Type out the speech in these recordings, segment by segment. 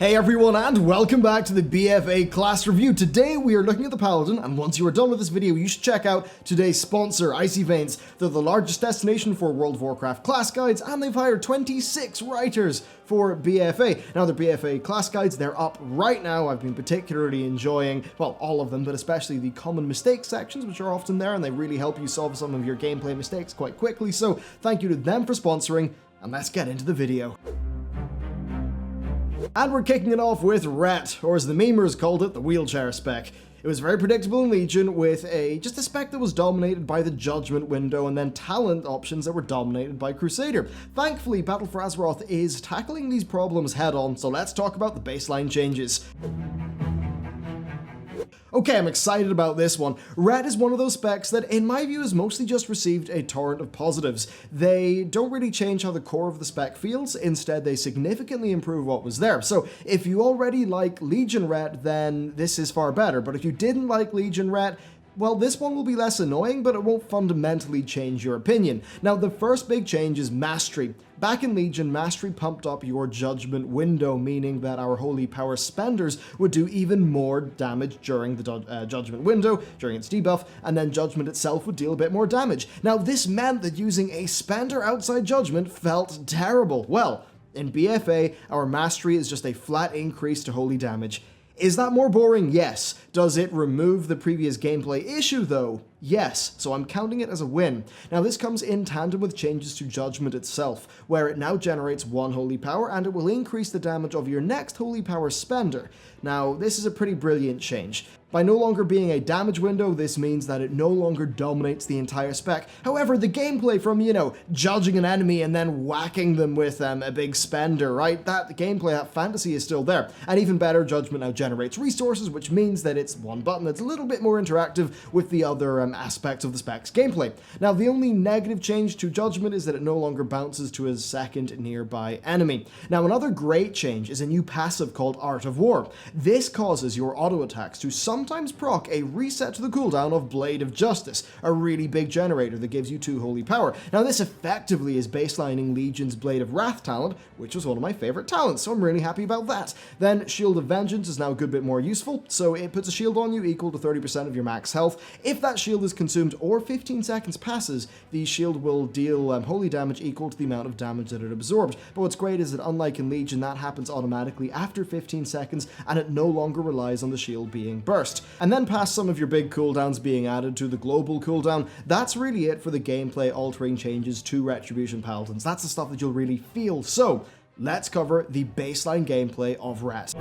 Hey everyone, and welcome back to the BFA class review. Today we are looking at the Paladin, and once you are done with this video, you should check out today's sponsor, Icy Veins. They're the largest destination for World of Warcraft class guides, and they've hired 26 writers for BFA. Now the BFA class guides, they're up right now. I've been particularly enjoying, well, all of them, but especially the common mistakes sections, which are often there, and they really help you solve some of your gameplay mistakes quite quickly. So thank you to them for sponsoring, and let's get into the video. And we're kicking it off with Ret, or as the memers called it, the wheelchair spec. It was very predictable in Legion, with just a spec that was dominated by the Judgment window and then talent options that were dominated by Crusader. Thankfully, Battle for Azeroth is tackling these problems head on, so let's talk about the baseline changes. Okay, I'm excited about this one. Ret is one of those specs that, in my view, has mostly just received a torrent of positives. They don't really change how the core of the spec feels, instead they significantly improve what was there. So if you already like Legion Ret, then this is far better, but if you didn't like Legion Ret, well, this one will be less annoying, but it won't fundamentally change your opinion. Now, the first big change is Mastery. Back in Legion, Mastery pumped up your Judgment window, meaning that our Holy Power spenders would do even more damage during the Judgment window, during its debuff, and then Judgment itself would deal a bit more damage. Now, this meant that using a spender outside Judgment felt terrible. Well, in BFA, our Mastery is just a flat increase to holy damage. Is that more boring? Yes. Does it remove the previous gameplay issue though? Yes, so I'm counting it as a win. Now this comes in tandem with changes to Judgment itself, where it now generates 1 Holy Power and it will increase the damage of your next Holy Power spender. Now this is a pretty brilliant change. By no longer being a damage window, this means that it no longer dominates the entire spec. However, the gameplay from, judging an enemy and then whacking them with a big spender, right? That gameplay, that fantasy is still there. And even better, Judgment now generates resources, which means that it's one button that's a little bit more interactive with the other aspects of the spec's gameplay. Now, the only negative change to Judgment is that it no longer bounces to a second nearby enemy. Now, another great change is a new passive called Art of War. This causes your auto attacks to sometimes proc a reset to the cooldown of Blade of Justice, a really big generator that gives you 2 Holy Power. Now, this effectively is baselining Legion's Blade of Wrath talent, which was one of my favorite talents, so I'm really happy about that. Then, Shield of Vengeance is now a good bit more useful, so it puts a shield on you equal to 30% of your max health. If that shield is consumed or 15 seconds passes, the shield will deal holy damage equal to the amount of damage that it absorbed. But what's great is that unlike in Legion, that happens automatically after 15 seconds and it no longer relies on the shield being burst. And then past some of your big cooldowns being added to the global cooldown, that's really it for the gameplay altering changes to Retribution Paladins. That's the stuff that you'll really feel. So let's cover the baseline gameplay of Ret.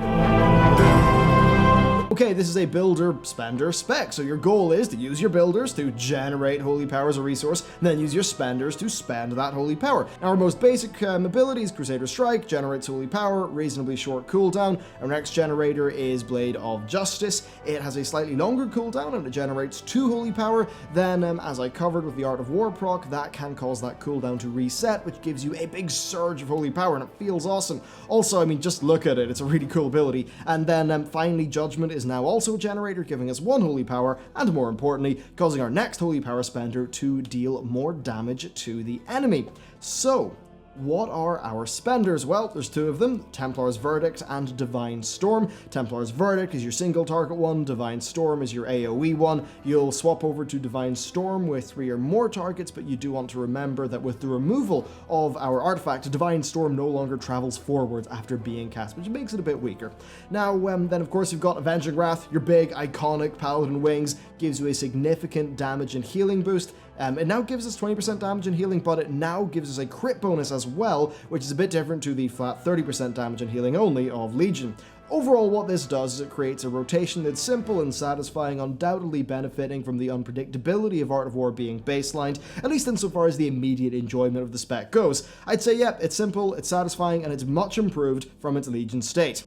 Okay, this is a builder-spender spec, so your goal is to use your builders to generate Holy Power as a resource, and then use your spenders to spend that Holy Power. Now, our most basic ability is Crusader Strike, generates Holy Power, reasonably short cooldown. Our next generator is Blade of Justice. It has a slightly longer cooldown, and it generates 2 Holy Power. Then, as I covered with the Art of War proc, that can cause that cooldown to reset, which gives you a big surge of Holy Power, and it feels awesome. Also, I mean, just look at it, it's a really cool ability. And then, finally, Judgment is now also a generator, giving us 1 Holy Power, and more importantly, causing our next Holy Power spender to deal more damage to the enemy. So, what are our spenders? Well, there's 2 of them, Templar's Verdict and Divine Storm. Templar's Verdict is your single target one, Divine Storm is your AoE one. You'll swap over to Divine Storm with 3 or more targets, but you do want to remember that with the removal of our artifact, Divine Storm no longer travels forwards after being cast, which makes it a bit weaker. Now, then of course you've got Avenging Wrath, your big iconic Paladin Wings, gives you a significant damage and healing boost. It now gives us 20% damage and healing, but it now gives us a crit bonus as well, which is a bit different to the flat 30% damage and healing only of Legion. Overall, what this does is it creates a rotation that's simple and satisfying, undoubtedly benefiting from the unpredictability of Art of War being baselined, at least insofar as the immediate enjoyment of the spec goes. I'd say, yep, it's simple, it's satisfying, and it's much improved from its Legion state.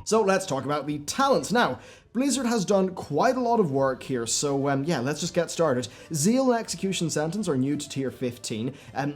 So let's talk about the talents. Now, Blizzard has done quite a lot of work here, so yeah, let's just get started. Zeal and Execution Sentence are new to tier 15.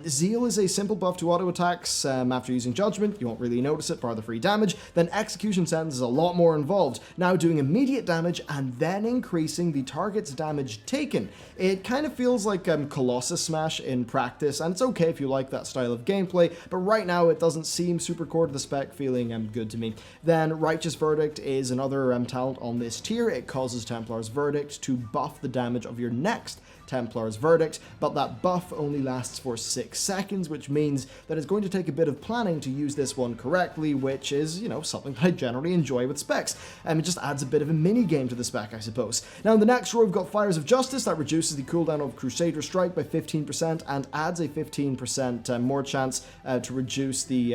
Zeal is a simple buff to auto attacks after using Judgment. You won't really notice it, bar the free damage. Then Execution Sentence is a lot more involved, now doing immediate damage and then increasing the target's damage taken. It kind of feels like Colossus Smash in practice, and it's okay if you like that style of gameplay, but right now it doesn't seem super core to the spec, feeling good to me. Then Righteous Verdict is another talent on this tier. It causes Templar's Verdict to buff the damage of your next Templar's Verdict, but that buff only lasts for 6 seconds, which means that it's going to take a bit of planning to use this one correctly, which is, you know, something that I generally enjoy with specs. It just adds a bit of a mini game to the spec, I suppose. Now in the next row we've got Fires of Justice. That reduces the cooldown of Crusader Strike by 15% and adds a 15% more chance to reduce the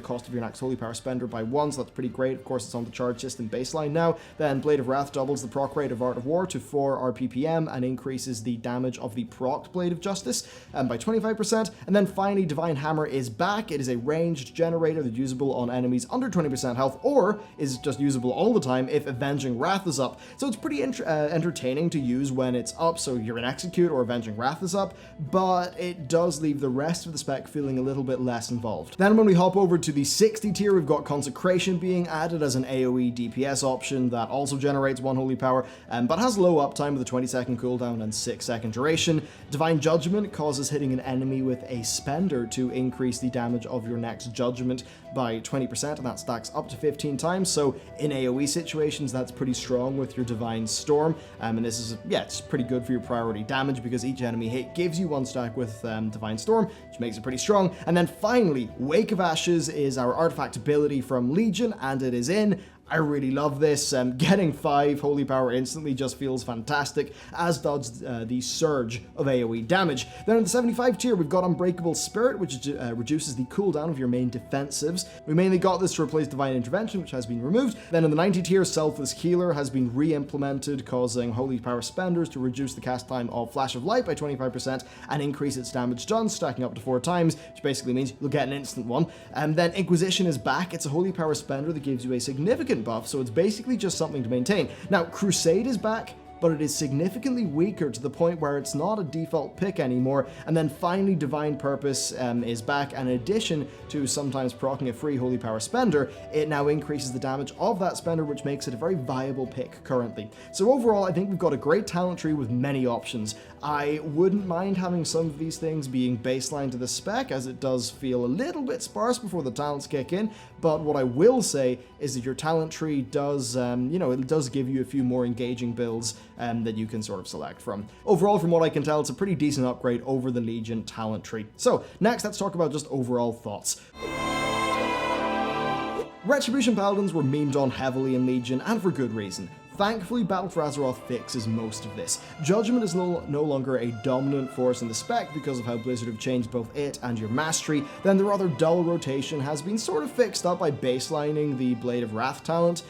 cost of your next Holy Power Spender by 1, so that's pretty great. Of course, it's on the charge system baseline now. Then Blade of Wrath doubles the proc rate of Art of War to 4 RPPM and increases the damage of the procced Blade of Justice by 25%. And then finally, Divine Hammer is back. It is a ranged generator that's usable on enemies under 20% health, or is just usable all the time if Avenging Wrath is up. So it's pretty entertaining to use when it's up, so you're in Execute or Avenging Wrath is up, but it does leave the rest of the spec feeling a little bit less involved. Then when we hop over to the 60 tier, we've got Consecration being added as an AoE DPS option that also generates 1 holy power, but has low uptime with a 20-second cooldown and 6-second duration. Divine Judgment causes hitting an enemy with a spender to increase the damage of your next judgment by 20%, and that stacks up to 15 times, so in AoE situations that's pretty strong with your Divine Storm, and this is, yeah, it's pretty good for your priority damage because each enemy hit gives you 1 stack with Divine Storm, which makes it pretty strong. And then finally, Wake of Ashes is our artifact ability from Legion, and it is in. I really love this. Getting 5 holy power instantly just feels fantastic, as does the surge of AoE damage. Then in the 75 tier, we've got Unbreakable Spirit, which reduces the cooldown of your main defensives. We mainly got this to replace Divine Intervention, which has been removed. Then in the 90 tier, Selfless Healer has been re-implemented, causing holy power spenders to reduce the cast time of Flash of Light by 25% and increase its damage done, stacking up to 4 times, which basically means you'll get an instant one. And then Inquisition is back. It's a holy power spender that gives you a significant buff, so it's basically just something to maintain. Now, Crusade is back, but it is significantly weaker to the point where it's not a default pick anymore. And then finally, Divine Purpose is back, and in addition to sometimes proccing a free holy power spender, it now increases the damage of that spender, which makes it a very viable pick currently. So overall, I think we've got a great talent tree with many options. I wouldn't mind having some of these things being baseline to the spec, as it does feel a little bit sparse before the talents kick in, but what I will say is that your talent tree does, you know, it does give you a few more engaging builds that you can sort of select from. Overall, from what I can tell, it's a pretty decent upgrade over the Legion talent tree. So next, let's talk about just overall thoughts. Retribution Paladins were memed on heavily in Legion, and for good reason. Thankfully, Battle for Azeroth fixes most of this. Judgment is no longer a dominant force in the spec because of how Blizzard have changed both it and your mastery. Then the rather dull rotation has been sort of fixed up by baselining the Blade of Wrath talent.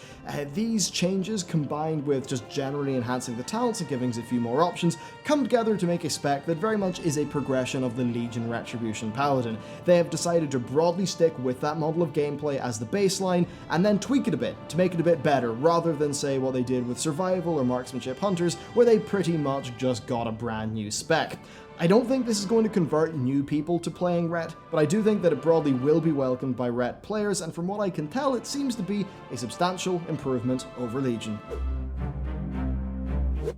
These changes, combined with just generally enhancing the talents and giving us a few more options, come together to make a spec that very much is a progression of the Legion Retribution Paladin. They have decided to broadly stick with that model of gameplay as the baseline, and then tweak it a bit to make it a bit better, rather than say what they did with Survival or Marksmanship Hunters, where they pretty much just got a brand new spec. I don't think this is going to convert new people to playing Ret, but I do think that it broadly will be welcomed by Ret players, and from what I can tell, it seems to be a substantial improvement over Legion.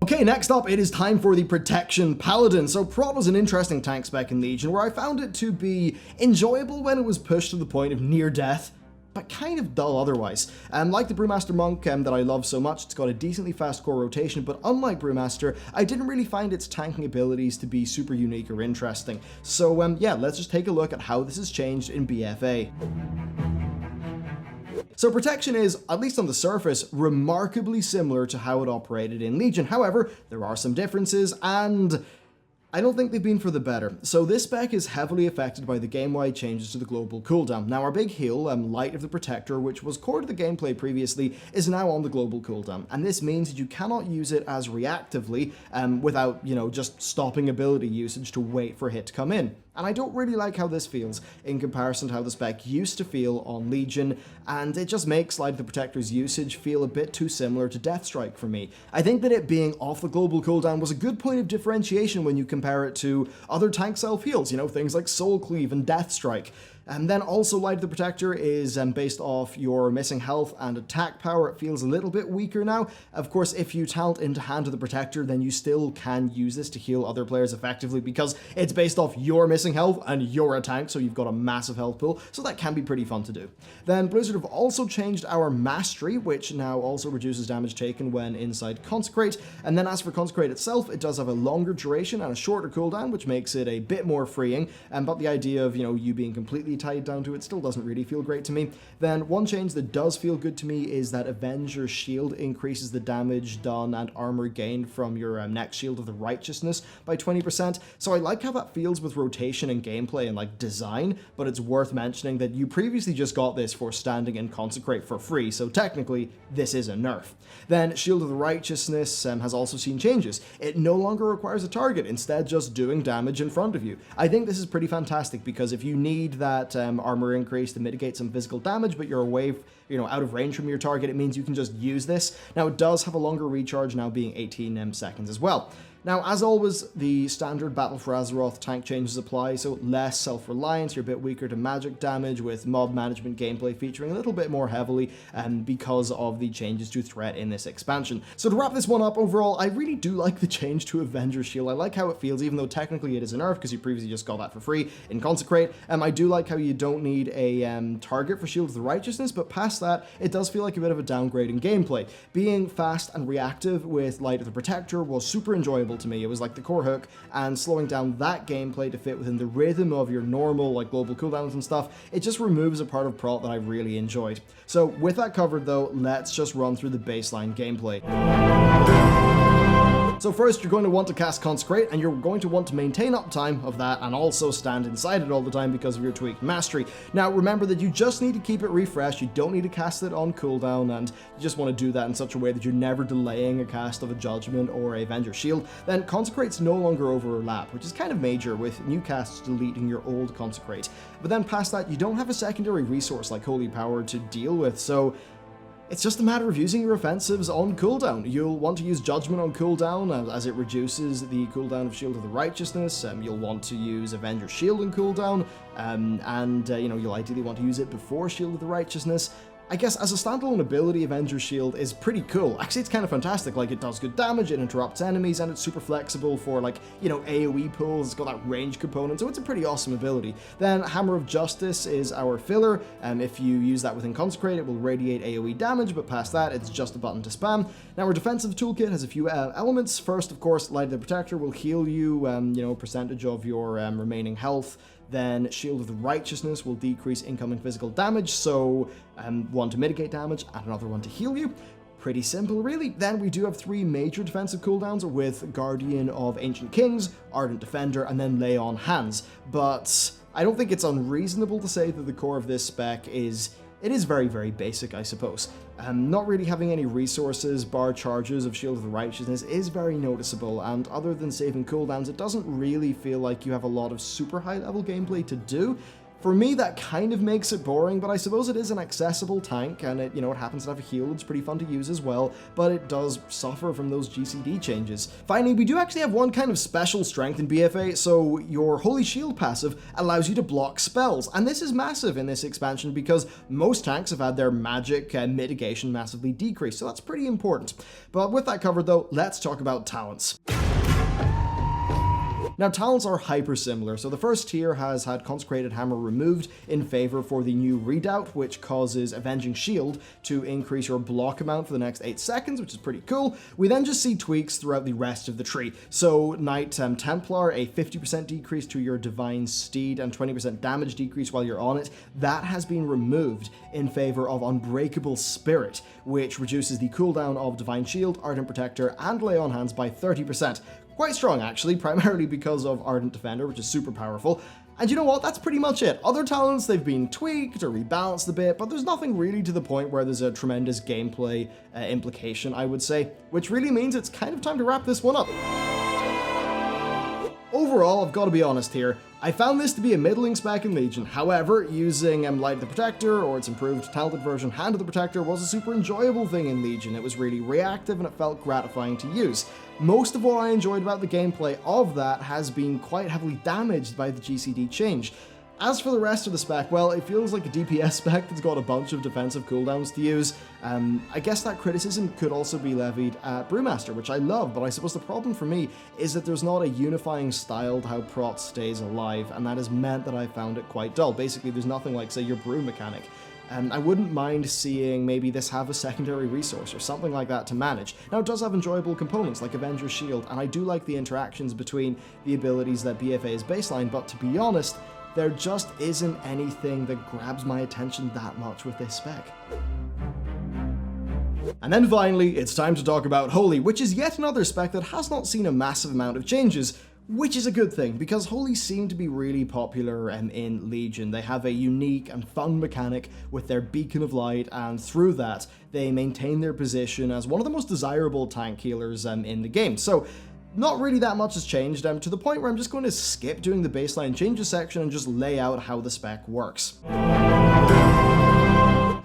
Okay, next up, it is time for the Protection Paladin. So Prot was an interesting tank spec in Legion, where I found it to be enjoyable when it was pushed to the point of near death, but kind of dull otherwise. Like the Brewmaster Monk that I love so much, it's got a decently fast core rotation, but unlike Brewmaster, I didn't really find its tanking abilities to be super unique or interesting. So yeah, let's just take a look at how this has changed in BFA. So Protection is, at least on the surface, remarkably similar to how it operated in Legion. However, there are some differences, and I don't think they've been for the better. So this spec is heavily affected by the game-wide changes to the global cooldown. Now our big heal, Light of the Protector, which was core to the gameplay previously, is now on the global cooldown. And this means that you cannot use it as reactively without, you know, just stopping ability usage to wait for a hit to come in. And I don't really like how this feels in comparison to how the spec used to feel on Legion, and it just makes Light of the Protector's usage feel a bit too similar to Deathstrike for me. I think that it being off the global cooldown was a good point of differentiation when you compare it to other tank self-heals, you know, things like Soul Cleave and Deathstrike. And then also Light of the Protector is based off your missing health and attack power. It feels a little bit weaker now. Of course, if you talent into Hand of the Protector, then you still can use this to heal other players effectively because it's based off your missing health and you're a tank, so you've got a massive health pool, so that can be pretty fun to do. Then Blizzard have also changed our Mastery, which now also reduces damage taken when inside Consecrate. And then as for Consecrate itself, it does have a longer duration and a shorter cooldown, which makes it a bit more freeing. But the idea of, you know, you being completely tied down to it still doesn't really feel great to me. Then one change that does feel good to me is that Avenger Shield increases the damage done and armor gained from your next Shield of the Righteousness by 20%. So I like how that feels with rotation and gameplay and like design, but it's worth mentioning that you previously just got this for standing in Consecrate for free, so technically this is a nerf. Then Shield of the Righteousness has also seen changes. It no longer requires a target, instead just doing damage in front of you. I think this is pretty fantastic because if you need that armor increase to mitigate some physical damage, but you're away, out of range from your target, it means you can just use this. Now it does have a longer recharge, now being 18 seconds as well. Now, as always, the standard Battle for Azeroth tank changes apply, so less self-reliance, you're a bit weaker to magic damage, with mob management gameplay featuring a little bit more heavily because of the changes to threat in this expansion. So to wrap this one up, overall, I really do like the change to Avenger Shield. I like how it feels, even though technically it is a nerf, because you previously just got that for free in Consecrate. I do like how you don't need a target for Shield of the Righteousness, but past that, it does feel like a bit of a downgrade in gameplay. Being fast and reactive with Light of the Protector was super enjoyable to me. It was like the core hook, and slowing down that gameplay to fit within the rhythm of your normal like global cooldowns and stuff, it just removes a part of Prot that I really enjoyed. So with that covered though, let's just run through the baseline gameplay. So first, you're going to want to cast Consecrate, and you're going to want to maintain uptime of that and also stand inside it all the time because of your tweaked Mastery. Now remember that you just need to keep it refreshed, you don't need to cast it on cooldown, and you just want to do that in such a way that you're never delaying a cast of a Judgment or a Avenger Shield. Then Consecrates no longer overlap, which is kind of major with new casts deleting your old Consecrate. But then past that, you don't have a secondary resource like Holy Power to deal with, so it's just a matter of using your offensives on cooldown. You'll want to use Judgment on cooldown as it reduces the cooldown of Shield of the Righteousness. You'll want to use Avenger Shield on cooldown, you'll ideally want to use it before Shield of the Righteousness. I guess as a standalone ability, Avenger Shield is pretty cool. Actually, it's kind of fantastic. Like, it does good damage, it interrupts enemies, and it's super flexible for, AoE pulls. It's got that range component, so it's a pretty awesome ability. Then Hammer of Justice is our filler. If you use that within Consecrate, it will radiate AoE damage, but past that, it's just a button to spam. Now, our defensive toolkit has a few elements. First, of course, Light of the Protector will heal you, percentage of your remaining health. Then Shield of the Righteousness will decrease incoming physical damage, so one to mitigate damage and another one to heal you. Pretty simple, really. Then we do have three major defensive cooldowns with Guardian of Ancient Kings, Ardent Defender, and then Lay on Hands. But I don't think it's unreasonable to say that the core of this spec is very, very basic, I suppose. Not really having any resources, bar charges of Shield of the Righteousness is very noticeable, and other than saving cooldowns, it doesn't really feel like you have a lot of super high level gameplay to do. For me, that kind of makes it boring, but I suppose it is an accessible tank, and it happens to have a heal. It's pretty fun to use as well, but it does suffer from those GCD changes. Finally, we do actually have one kind of special strength in BFA, so your Holy Shield passive allows you to block spells, and this is massive in this expansion because most tanks have had their magic mitigation massively decreased, so that's pretty important. But with that covered though, let's talk about talents. Now, talents are hyper similar, so the first tier has had Consecrated Hammer removed in favor for the new Redoubt, which causes Avenging Shield to increase your block amount for the next 8 seconds, which is pretty cool. We then just see tweaks throughout the rest of the tree. So Knight Templar, a 50% decrease to your Divine Steed and 20% damage decrease while you're on it. That has been removed in favor of Unbreakable Spirit, which reduces the cooldown of Divine Shield, Ardent Protector, and Lay on Hands by 30%. Quite strong, actually, primarily because of Ardent Defender, which is super powerful. And you know what? That's pretty much it. Other talents, they've been tweaked or rebalanced a bit, but there's nothing really to the point where there's a tremendous gameplay implication, I would say, which really means it's kind of time to wrap this one up. overall, I've got to be honest here, I found this to be a middling spec in Legion. However, using Light of the Protector, or its improved talented version Hand of the Protector, was a super enjoyable thing in Legion. It was really reactive and it felt gratifying to use. Most of what I enjoyed about the gameplay of that has been quite heavily damaged by the GCD change. As for the rest of the spec, well, it feels like a DPS spec that's got a bunch of defensive cooldowns to use. I guess that criticism could also be levied at Brewmaster, which I love, but I suppose the problem for me is that there's not a unifying style to how Prot stays alive, and that has meant that I found it quite dull. Basically, there's nothing like, say, your brew mechanic. I wouldn't mind seeing maybe this have a secondary resource or something like that to manage. Now, it does have enjoyable components like Avenger's Shield, and I do like the interactions between the abilities that BFA is baseline, but to be honest, there just isn't anything that grabs my attention that much with this spec. And then finally, it's time to talk about Holy, which is yet another spec that has not seen a massive amount of changes, which is a good thing, because Holy seem to be really popular in Legion. They have a unique and fun mechanic with their Beacon of Light, and through that, they maintain their position as one of the most desirable tank healers in the game. So, not really that much has changed, to the point where I'm just going to skip doing the baseline changes section and just lay out how the spec works.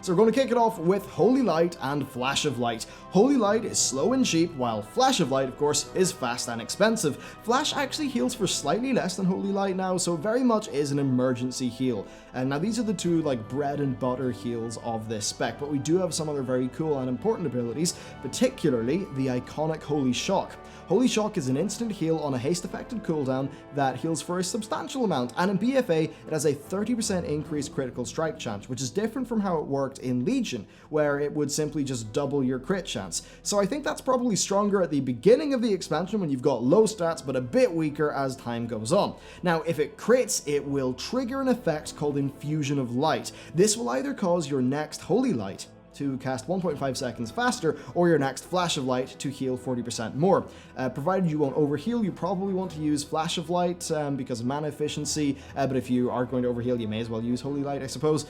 So we're going to kick it off with Holy Light and Flash of Light. Holy Light is slow and cheap, while Flash of Light, of course, is fast and expensive. Flash actually heals for slightly less than Holy Light now, so very much is an emergency heal. And now these are the two bread and butter heals of this spec, but we do have some other very cool and important abilities, particularly the iconic Holy Shock. Holy Shock is an instant heal on a haste-affected cooldown that heals for a substantial amount, and in BFA it has a 30% increased critical strike chance, which is different from how it worked in Legion, where it would simply just double your crit chance. So I think that's probably stronger at the beginning of the expansion when you've got low stats, but a bit weaker as time goes on. Now, if it crits, it will trigger an effect called Infusion of Light. This will either cause your next Holy Light to cast 1.5 seconds faster, or your next Flash of Light to heal 40% more. Provided you won't overheal, you probably want to use Flash of Light because of mana efficiency, but if you are going to overheal, you may as well use Holy Light, I suppose.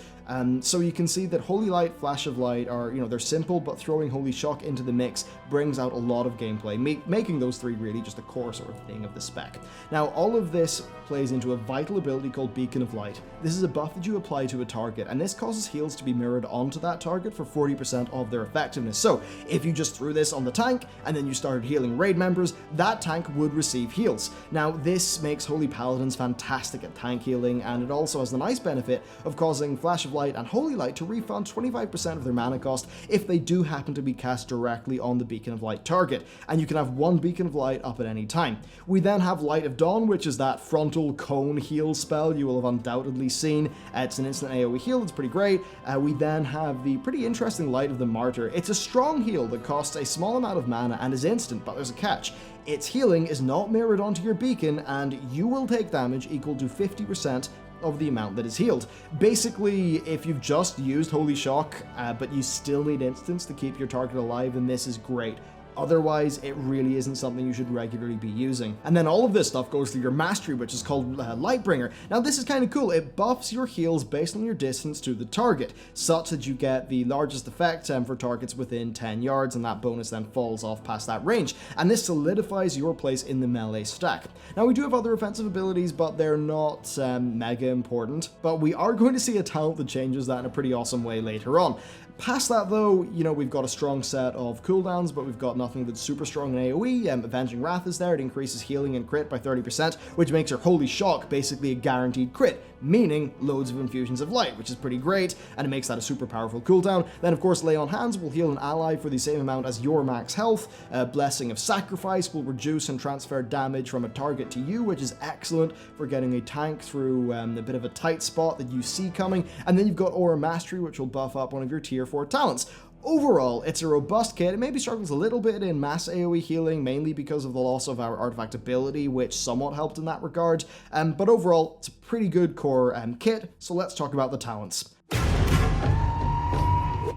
So you can see that Holy Light, Flash of Light are, they're simple, but throwing Holy Shock into the mix brings out a lot of gameplay, making those three really just a core sort of thing of the spec. Now, all of this plays into a vital ability called Beacon of Light. This is a buff that you apply to a target, and this causes heals to be mirrored onto that target for 40% of their effectiveness. So if you just threw this on the tank and then you started healing raid members, that tank would receive heals. Now this makes Holy Paladins fantastic at tank healing, and it also has the nice benefit of causing Flash of Light and Holy Light to refund 25% of their mana cost if they do happen to be cast directly on the Beacon of Light target, and you can have one Beacon of Light up at any time. We then have Light of Dawn, which is that frontal cone heal spell you will have undoubtedly seen. It's an instant AoE heal, it's pretty great. We then have the pretty interesting Light of the Martyr. It's a strong heal that costs a small amount of mana and is instant, but there's a catch. Its healing is not mirrored onto your beacon, and you will take damage equal to 50% of the amount that is healed. Basically, if you've just used Holy Shock, but you still need instants to keep your target alive, then this is great. Otherwise, it really isn't something you should regularly be using. And then all of this stuff goes through your mastery, which is called Lightbringer. Now this is kind of cool. It buffs your heals based on your distance to the target, such that you get the largest effect for targets within 10 yards, and that bonus then falls off past that range. And this solidifies your place in the melee stack. Now we do have other offensive abilities, but they're not mega important. But we are going to see a talent that changes that in a pretty awesome way later on. Past that though, we've got a strong set of cooldowns, but we've got nothing that's super strong in AoE. Avenging Wrath is there. It increases healing and crit by 30%, which makes your Holy Shock basically a guaranteed crit, meaning loads of infusions of light, which is pretty great, and it makes that a super powerful cooldown. Then of course Lay on Hands will heal an ally for the same amount as your max health. Blessing of Sacrifice will reduce and transfer damage from a target to you, which is excellent for getting a tank through a bit of a tight spot that you see coming. And then you've got Aura Mastery, which will buff up one of your tier 4 talents. Overall, it's a robust kit. It maybe struggles a little bit in mass AoE healing, mainly because of the loss of our artifact ability, which somewhat helped in that regard. But overall, it's a pretty good core kit, so let's talk about the talents.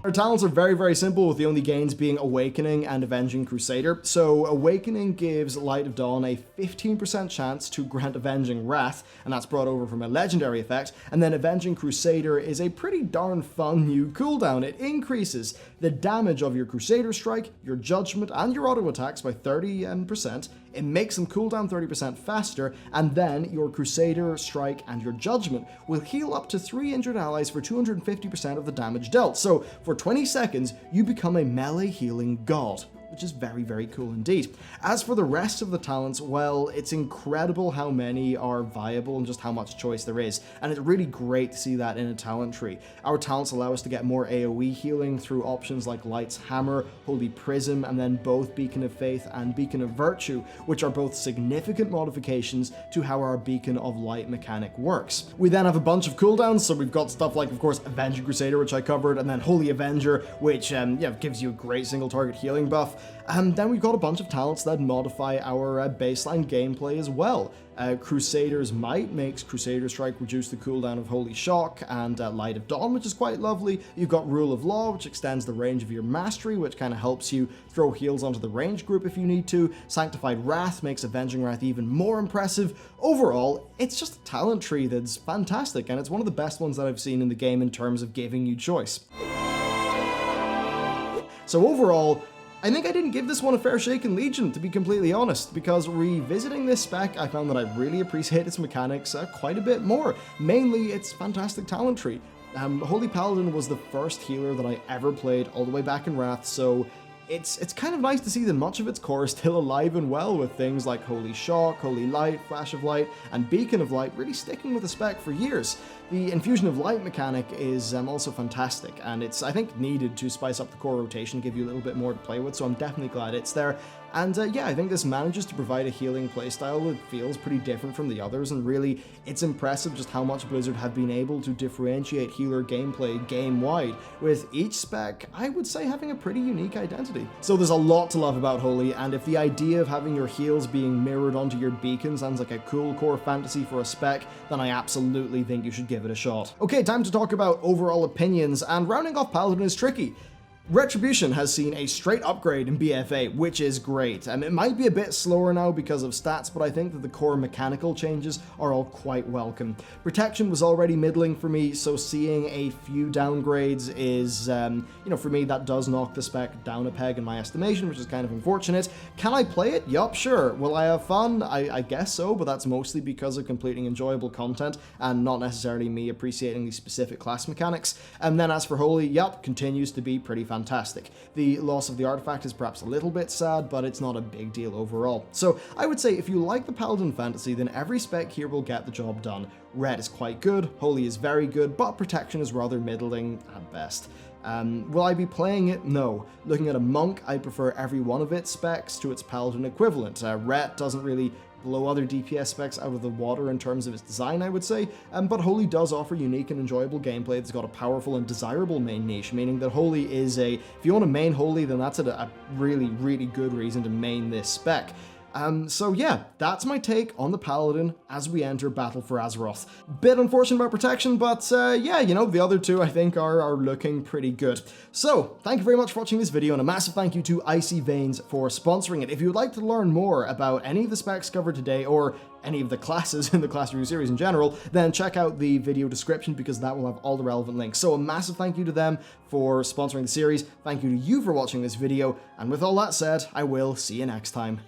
Our talents are very, very simple, with the only gains being Awakening and Avenging Crusader. So Awakening gives Light of Dawn a 15% chance to grant Avenging Wrath, and that's brought over from a legendary effect. And then Avenging Crusader is a pretty darn fun new cooldown. It increases the damage of your Crusader strike, your judgment, and your auto attacks by 30%. it makes them cool down 30% faster, and then your Crusader, Strike, and your Judgment will heal up to 3 injured allies for 250% of the damage dealt. So for 20 seconds, you become a melee healing god, which is very, very cool indeed. As for the rest of the talents, well, it's incredible how many are viable and just how much choice there is, and it's really great to see that in a talent tree. Our talents allow us to get more AoE healing through options like Light's Hammer, Holy Prism, and then both Beacon of Faith and Beacon of Virtue, which are both significant modifications to how our Beacon of Light mechanic works. We then have a bunch of cooldowns, so we've got stuff like, of course, Avenging Crusader, which I covered, and then Holy Avenger, which gives you a great single target healing buff. And then we've got a bunch of talents that modify our baseline gameplay as well. Crusader's Might makes Crusader Strike reduce the cooldown of Holy Shock, and Light of Dawn, which is quite lovely. You've got Rule of Law, which extends the range of your mastery, which kind of helps you throw heals onto the range group if you need to. Sanctified Wrath makes Avenging Wrath even more impressive. Overall, it's just a talent tree that's fantastic, and it's one of the best ones that I've seen in the game in terms of giving you choice. So overall, I think I didn't give this one a fair shake in Legion, to be completely honest, because revisiting this spec, I found that I really appreciate its mechanics quite a bit more. Mainly, its fantastic talent tree. Holy Paladin was the first healer that I ever played all the way back in Wrath, so it's kind of nice to see that much of its core is still alive and well, with things like Holy Shock, Holy Light, Flash of Light, and Beacon of Light really sticking with the spec for years. The Infusion of Light mechanic is also fantastic, and it's, I think, needed to spice up the core rotation, give you a little bit more to play with, so I'm definitely glad it's there. And yeah, I think this manages to provide a healing playstyle that feels pretty different from the others, and really, it's impressive just how much Blizzard have been able to differentiate healer gameplay game-wide, with each spec, I would say, having a pretty unique identity. So there's a lot to love about Holy, and if the idea of having your heals being mirrored onto your beacon sounds like a cool core fantasy for a spec, then I absolutely think you should give it a shot. Okay, time to talk about overall opinions, and rounding off Paladin is tricky. Retribution has seen a straight upgrade in BFA, which is great. It might be a bit slower now because of stats, but I think that the core mechanical changes are all quite welcome. Protection was already middling for me, so seeing a few downgrades is, for me, that does knock the spec down a peg in my estimation, which is kind of unfortunate. Can I play it? Yup, sure. Will I have fun? I guess so, but that's mostly because of completing enjoyable content and not necessarily me appreciating the specific class mechanics. And then as for Holy, yup, continues to be pretty fantastic. The loss of the artifact is perhaps a little bit sad, but it's not a big deal overall. So I would say if you like the Paladin fantasy, then every spec here will get the job done. Red is quite good, Holy is very good, but Protection is rather middling at best. Will I be playing it? No. Looking at a Monk, I prefer every one of its specs to its Paladin equivalent. Ret doesn't really blow other DPS specs out of the water in terms of its design, I would say, but Holy does offer unique and enjoyable gameplay that's got a powerful and desirable main niche, meaning that Holy is if you want to main Holy, then that's a really, really good reason to main this spec. So yeah, that's my take on the Paladin as we enter Battle for Azeroth. Bit unfortunate about Protection, but yeah, the other two I think are looking pretty good. So, thank you very much for watching this video, and a massive thank you to Icy Veins for sponsoring it. If you would like to learn more about any of the specs covered today, or any of the classes in the class review series in general, then check out the video description because that will have all the relevant links. So a massive thank you to them for sponsoring the series. Thank you to you for watching this video, and with all that said, I will see you next time.